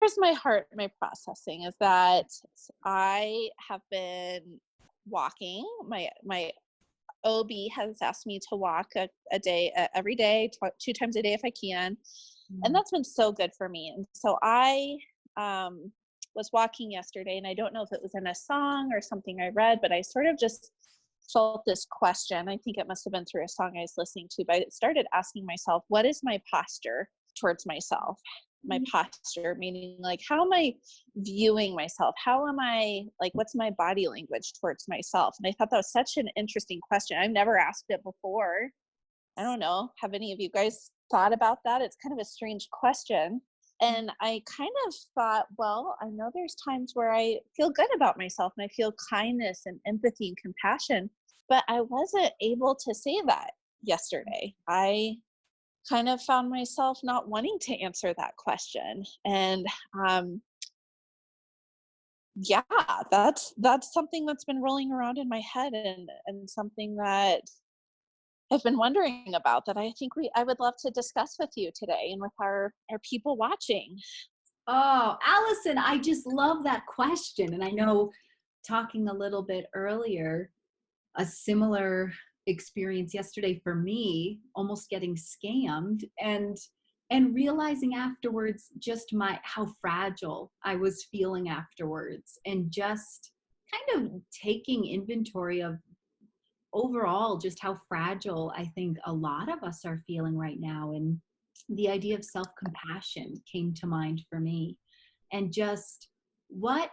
here's my heart, my processing is that I have been walking. My OB has asked me to walk a day, every day, 2 times a day if I can. And Mm. that's been so good for me. And so I was walking yesterday, and I don't know if it was in a song or something I read, but I sort of just felt this question. I think it must have been through a song I was listening to, but I started asking myself, what is my posture towards myself? My posture, meaning like, how am I viewing myself? How am I, like, what's my body language towards myself? And I thought that was such an interesting question. I've never asked it before. I don't know. Have any of you guys thought about that? It's kind of a strange question. And I kind of thought, well, I know there's times where I feel good about myself and I feel kindness and empathy and compassion, but I wasn't able to say that yesterday. I kind of found myself not wanting to answer that question. And yeah, that's something that's been rolling around in my head, and something that I've been wondering about, that I think I would love to discuss with you today and with our people watching. Oh, Allison, I just love that question. And I know talking a little bit earlier, a similar experience yesterday for me, almost getting scammed and realizing afterwards just how fragile I was feeling afterwards, and just kind of taking inventory of overall just how fragile I think a lot of us are feeling right now. And the idea of self-compassion came to mind for me, and just what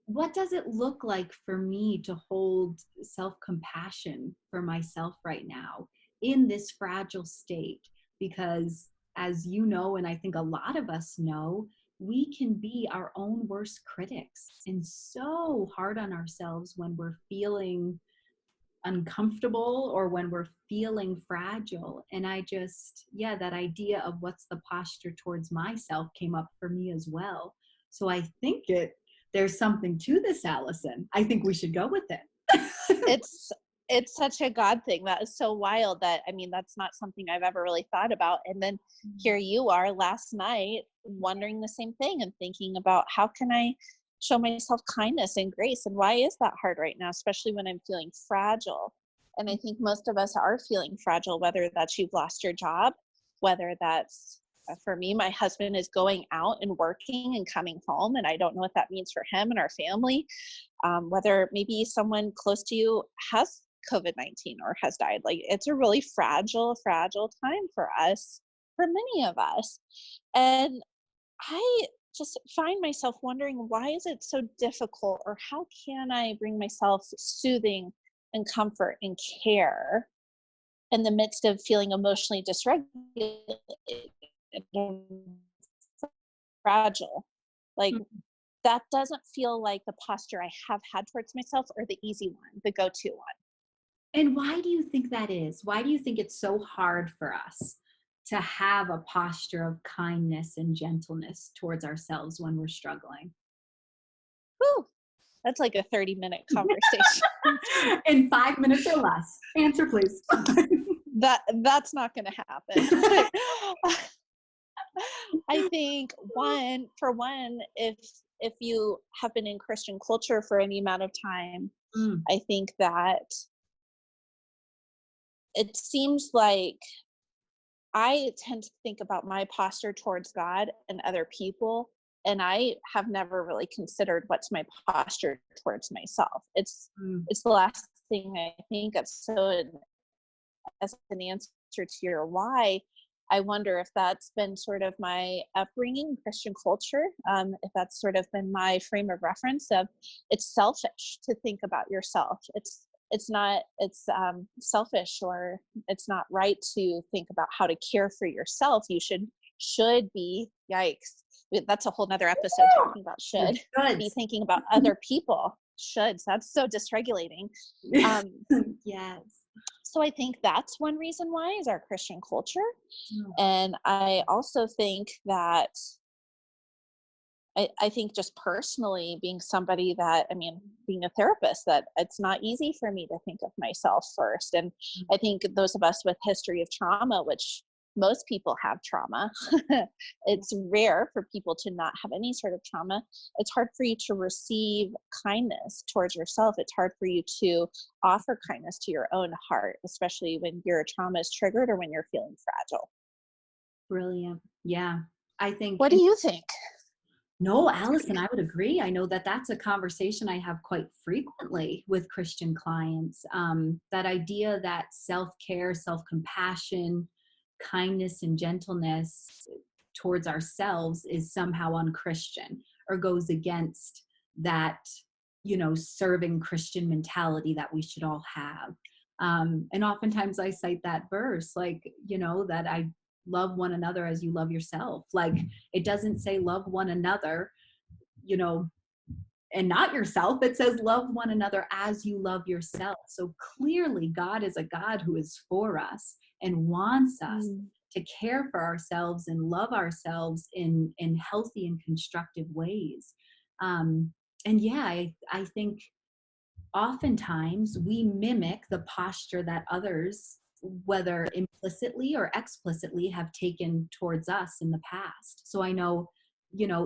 what does it look like for me to hold self-compassion for myself right now in this fragile state? Because as you know, and I think a lot of us know, we can be our own worst critics and so hard on ourselves when we're feeling uncomfortable or when we're feeling fragile. And I just, yeah, that idea of what's the posture towards myself came up for me as well. So I think there's something to this, Allison. I think we should go with it. It's such a God thing. That is so wild. That, I mean, that's not something I've ever really thought about. And then here you are last night wondering the same thing and thinking about, how can I show myself kindness and grace? And why is that hard right now, especially when I'm feeling fragile? And I think most of us are feeling fragile, whether that's you've lost your job, whether that's, for me, my husband is going out and working and coming home, and I don't know what that means for him and our family. Whether maybe someone close to you has COVID-19 or has died. Like, it's a really fragile time for us, for many of us. And I just find myself wondering, why is it so difficult, or how can I bring myself soothing and comfort and care in the midst of feeling emotionally dysregulated and fragile? Like, that doesn't feel like the posture I have had towards myself, or the easy one, the go-to one. And why do you think that is? Why do you think it's so hard for us to have a posture of kindness and gentleness towards ourselves when we're struggling? Whew, that's like a 30-minute conversation. In 5 minutes or less. Answer, please. That's not going to happen. I think for one, if you have been in Christian culture for any amount of time, I think that it seems like I tend to think about my posture towards God and other people, and I have never really considered what's my posture towards myself. It's the last thing I think of. So as an answer to your why, I wonder if that's been sort of my upbringing, Christian culture, if that's sort of been my frame of reference of, it's selfish to think about yourself. It's selfish, or it's not right to think about how to care for yourself. You should be, yikes, that's a whole nother episode, talking about should be thinking about other people. Should, so that's so dysregulating. Yes. So I think that's one reason why, is our Christian culture. And I also think that I think just personally, being somebody that, being a therapist, that it's not easy for me to think of myself first. And I think those of us with history of trauma, which most people have trauma. It's rare for people to not have any sort of trauma. It's hard for you to receive kindness towards yourself. It's hard for you to offer kindness to your own heart, especially when your trauma is triggered or when you're feeling fragile. Brilliant. Yeah. I think, What do you think? no, Allison, I would agree. I know that that's a conversation I have quite frequently with Christian clients. That idea that self-care, self-compassion, kindness, and gentleness towards ourselves is somehow unchristian or goes against that, serving Christian mentality that we should all have. And oftentimes I cite that verse, like, that I love one another as you love yourself. Like, it doesn't say love one another, and not yourself. It says love one another as you love yourself. So clearly God is a God who is for us and wants us to care for ourselves and love ourselves in healthy and constructive ways. And yeah, I think oftentimes we mimic the posture that others, whether implicitly or explicitly, have taken towards us in the past. So I know,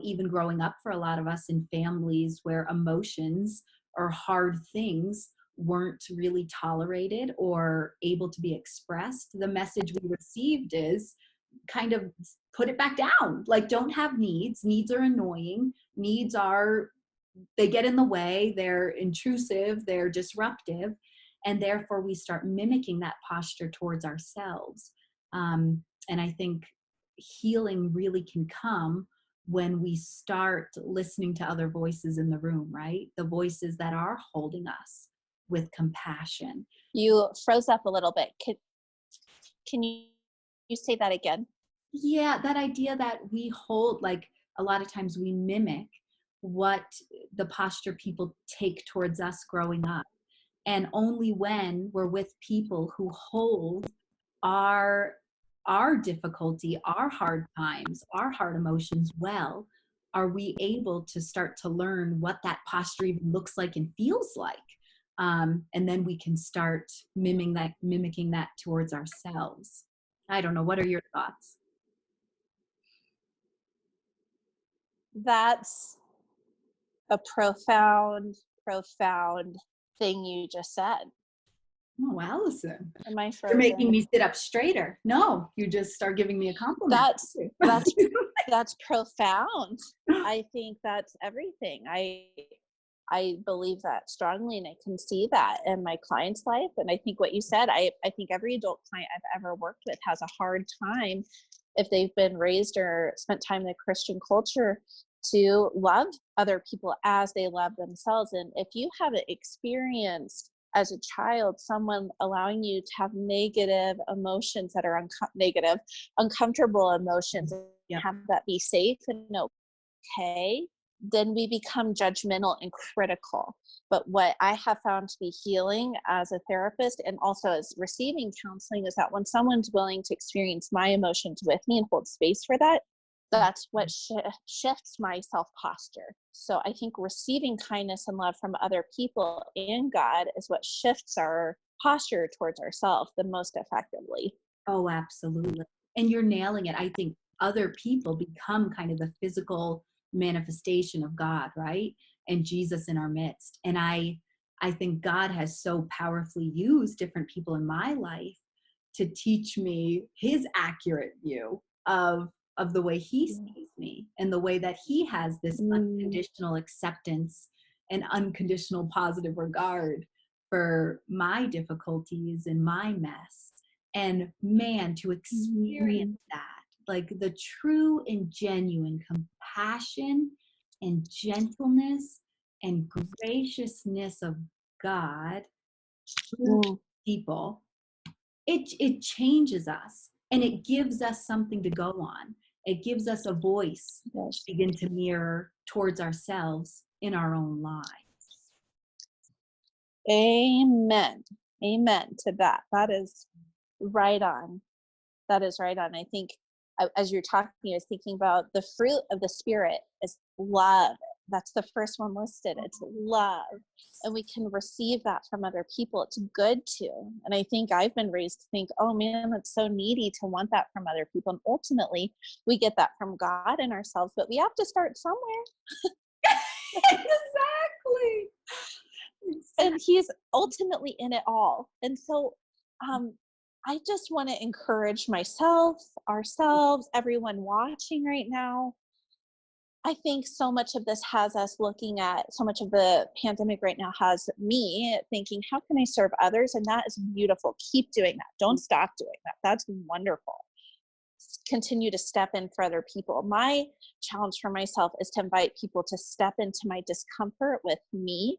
even growing up for a lot of us in families where emotions or hard things weren't really tolerated or able to be expressed, the message we received is kind of put it back down. Like, don't have needs. Needs are annoying. They get in the way, they're intrusive, they're disruptive, and therefore we start mimicking that posture towards ourselves. And I think healing really can come when we start listening to other voices in the room, right? The voices that are holding us with compassion. You froze up a little bit. Can you say that again? Yeah, that idea that we hold, like, a lot of times we mimic what the posture people take towards us growing up. And only when we're with people who hold our difficulty, our hard times, our hard emotions well, are we able to start to learn what that posture even looks like and feels like. And then we can start mimicking that towards ourselves. I don't know. What are your thoughts? That's a profound thing you just said. Oh, Allison, Am I you're making frozen? me sit up straighter. No, you just start giving me a compliment. That's profound. I think that's everything. I believe that strongly, and I can see that in my client's life. And I think what you said, I think every adult client I've ever worked with has a hard time, if they've been raised or spent time in the Christian culture, to love other people as they love themselves. And if you haven't experienced as a child someone allowing you to have negative emotions that are negative, uncomfortable emotions, Yep. have that be safe and okay, then we become judgmental and critical. But what I have found to be healing as a therapist and also as receiving counseling is that when someone's willing to experience my emotions with me and hold space for that, that's what shifts my self posture. So I think receiving kindness and love from other people and God is what shifts our posture towards ourselves the most effectively. Oh, absolutely. And you're nailing it. I think other people become kind of the physical manifestation of God, right? And Jesus in our midst. And I think God has so powerfully used different people in my life to teach me his accurate view of the way he sees me and the way that he has this unconditional acceptance and unconditional positive regard for my difficulties and my mess. And man, to experience that, like the true and genuine compassion and gentleness and graciousness of God through people, it changes us and it gives us something to go on. It gives us a voice to begin to mirror towards ourselves in our own lives. Amen. Amen to that. That is right on. That is right on. I think as you're talking, I was thinking about the fruit of the Spirit is love that's the first one listed. It's love. And we can receive that from other people. It's good to. And I think I've been raised to think, oh man, it's so needy to want that from other people. And ultimately we get that from God and ourselves, but we have to start somewhere. Exactly. And he's ultimately in it all. And so I just want to encourage myself, ourselves, everyone watching right now. I think so much of this has us looking at, so much of the pandemic right now has me thinking, how can I serve others? And that is beautiful. Keep doing that. Don't stop doing that. That's wonderful. Continue to step in for other people. My challenge for myself is to invite people to step into my discomfort with me,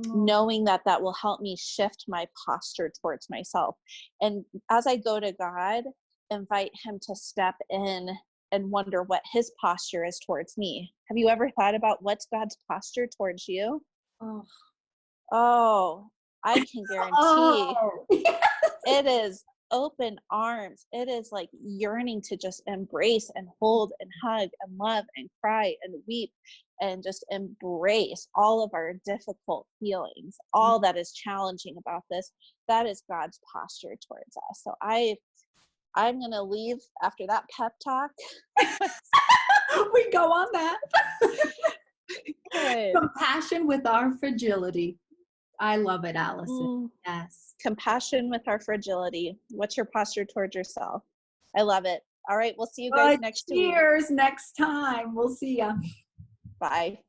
knowing that that will help me shift my posture towards myself. And as I go to God, invite him to step in and wonder what his posture is towards me. Have you ever thought about what's God's posture towards you? Oh, I can guarantee it is open arms. It is like yearning to just embrace and hold and hug and love and cry and weep and just embrace all of our difficult feelings, all that is challenging about this. That is God's posture towards us. So I'm going to leave after that pep talk. We go on that. Good. Compassion with our fragility. I love it, Alison. Yes. Compassion with our fragility. What's your posture towards yourself? I love it. All right. We'll see you guys next week. Cheers next time. We'll see ya. Bye.